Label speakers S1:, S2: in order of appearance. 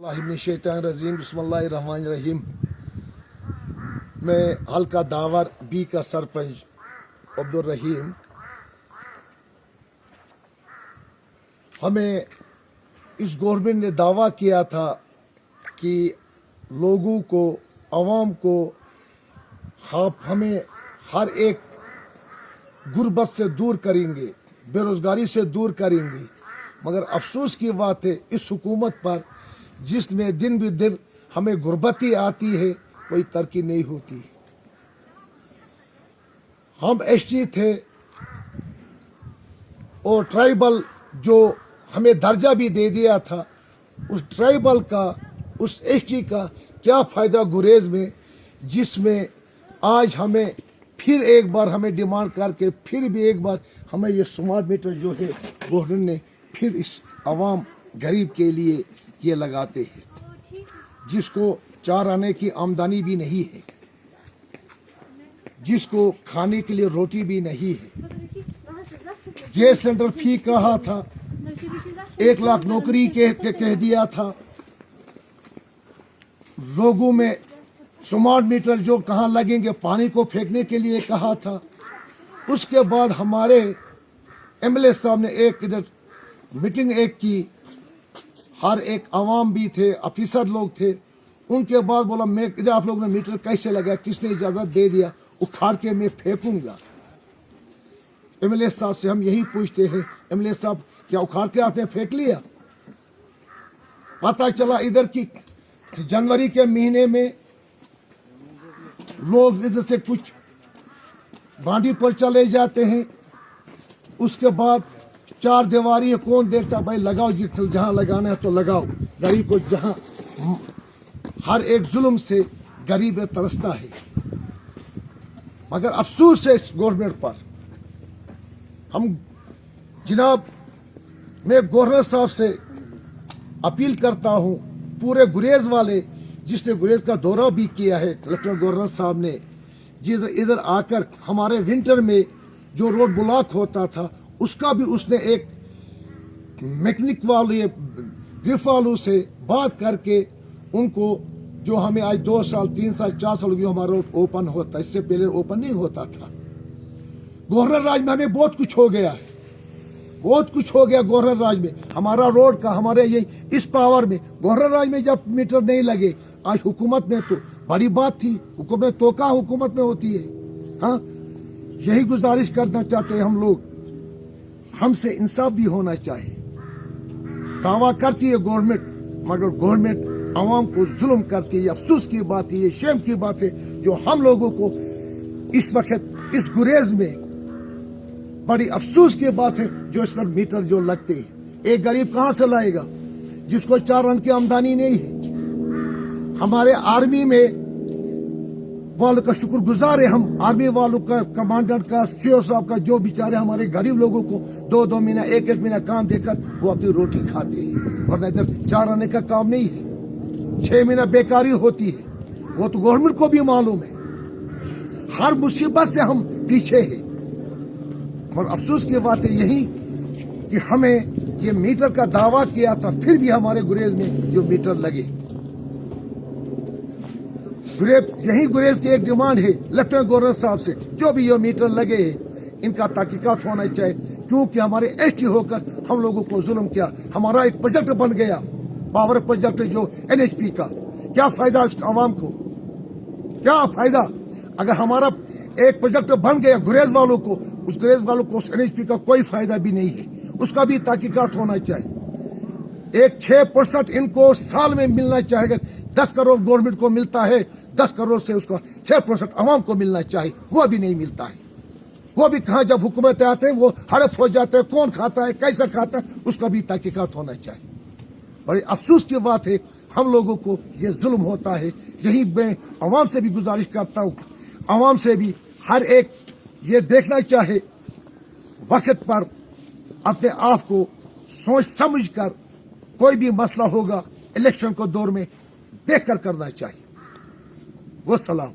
S1: रजीम बिस्मिल्लाहिर्रहमानिर्रहीम। मैं हल्का दावर बी का सरपंच अब्दुल रहीम। हमें इस गवर्नमेंट ने दावा किया था कि लोगों को, आवाम को हमें हर एक गुर्बत से दूर करेंगे, बेरोज़गारी से दूर करेंगे। मगर अफसोस की बात है इस हुकूमत पर, जिसमें दिन ब दिन हमें गुर्बती आती है, कोई तरक्की नहीं होती है। हम एसटी थे और ट्राइबल जो हमें दर्जा भी दे दिया था, उस ट्राइबल का, उस एसटी का क्या फ़ायदा गुरेज में, जिसमें आज हमें फिर एक बार हमें डिमांड करके फिर भी एक बार हमें ये स्मार्ट मीटर जो है गवर्नमेंट ने फिर इस आवाम गरीब के लिए ये लगाते हैं, जिसको 4 आने की आमदनी भी नहीं है, जिसको खाने के लिए रोटी भी नहीं है। गैस सिलेंडर फी कहा था, 1 लाख नौकरी कह दिया था। लोगों में स्मार्ट मीटर जो कहाँ लगेंगे, पानी को फेंकने के लिए कहा था। उसके बाद हमारे एमएलए साहब ने एक इधर मीटिंग एक की, हर एक आवाम भी थे, ऑफिसर लोग थे। उनके बाद बोला मैं इधर आप लोगों ने मीटर कैसे लगा, किसने इजाज़त दे दिया, उखाड़ के मैं फेंकूंगा। एमएलए साहब से हम यही पूछते हैं, एमएलए साहब क्या उखाड़ के आपने फेंक लिया? पता चला इधर की जनवरी के महीने में लोग इधर से कुछ बांडी पर चले जाते हैं, उसके बाद 4 दीवारी है, कौन देखता? भाई लगाओ, जहाँ लगाना है तो लगाओ। गरीब को जहाँ हर एक जुल्म से गरीब तरसता है। मगर अफसोस है इस गवर्नमेंट पर। हम जनाब, मैं गवर्नर साहब से अपील करता हूँ, पूरे गुरेज वाले, जिसने गुरेज का दौरा भी किया है, लेफ्टिनेंट गवर्नर साहब ने, जिस इधर आकर हमारे विंटर में जो रोड ब्लॉक होता था, उसका भी उसने एक मैकेनिक वाले, ग्रिफ वालों से बात करके उनको, जो हमें आज 2 साल 3 साल 4 साल जो हमारा रोड ओपन होता, इससे पहले ओपन नहीं होता था। गवर्नर राज में हमें बहुत कुछ हो गया है, बहुत कुछ हो गया गवर्नर राज में, हमारा रोड का, हमारे ये इस पावर में। गवर्नर राज में जब मीटर नहीं लगे, आज हुकूमत में तो बड़ी बात थी, हुकूमत तो क्या हुकूमत में होती है। हाँ, यही गुजारिश करना चाहते हैं हम लोग, हमसे इंसाफ भी होना चाहिए। दावा करती है गवर्नमेंट, मगर गवर्नमेंट आवाम को जुल्म करती है। अफसोस की बात है, ये शेम की बात है, जो हम लोगों को इस वक्त इस गुरेज में बड़ी अफसोस की बात है, जो इस पर मीटर जो लगते हैं। एक गरीब कहाँ से लाएगा जिसको 4 रन की आमदनी नहीं है? हमारे आर्मी में वालों का शुक्रगुजार है हम, आर्मी वालों का, कमांडेंट का, सीओ साहब का, जो बेचारे हमारे गरीब लोगों को 2-2 महीना 1-1 महीना काम देकर वो अपनी रोटी खाते हैं। वरना इधर 4 आने का काम नहीं है, 6 महीना बेकारी होती है। वो तो गवर्नमेंट को भी मालूम है। हर मुसीबत से हम पीछे हैं। और अफसोस की बात है यही कि हमें ये मीटर का दावा किया था, फिर भी हमारे गुरेज में जो मीटर लगे। यही गुरेज की एक डिमांड है लेफ्टिनेंट गवर्नर साहब से, जो भी ये मीटर लगे हैं इनका तहकीकात होना चाहिए, क्योंकि हमारे एसटी होकर हम लोगों को जुल्म किया। हमारा एक प्रोजेक्ट बन गया, पावर प्रोजेक्ट जो एनएचपी का, क्या फायदा इस आवाम को, क्या फायदा? अगर हमारा एक प्रोजेक्ट बन गया गुरेज वालों को, उस गुरेज वालों को उस एनएचपी का कोई फायदा भी नहीं है, उसका भी तहकीकात होना चाहिए। एक 6% इनको साल में मिलना चाहिए। 10 करोड़ गवर्नमेंट को मिलता है, 10 करोड़ से उसका 6% आवाम को मिलना चाहिए, वो भी नहीं मिलता है। वो भी कहाँ, जब हुकूमत आते हैं वो हड़प हो जाते हैं, कौन खाता है, कैसा खाता है, उसका भी तहकीकात होना चाहिए। बड़ी अफसोस की बात है, हम लोगों को ये जुल्म होता है। यही मैं आवाम से भी गुजारिश करता हूँ, आवाम से भी हर एक ये देखना चाहे, वक्त पर अपने आप को सोच समझ कर कोई भी मसला होगा इलेक्शन को दौर में देख कर करना चाहिए। वो सलाम।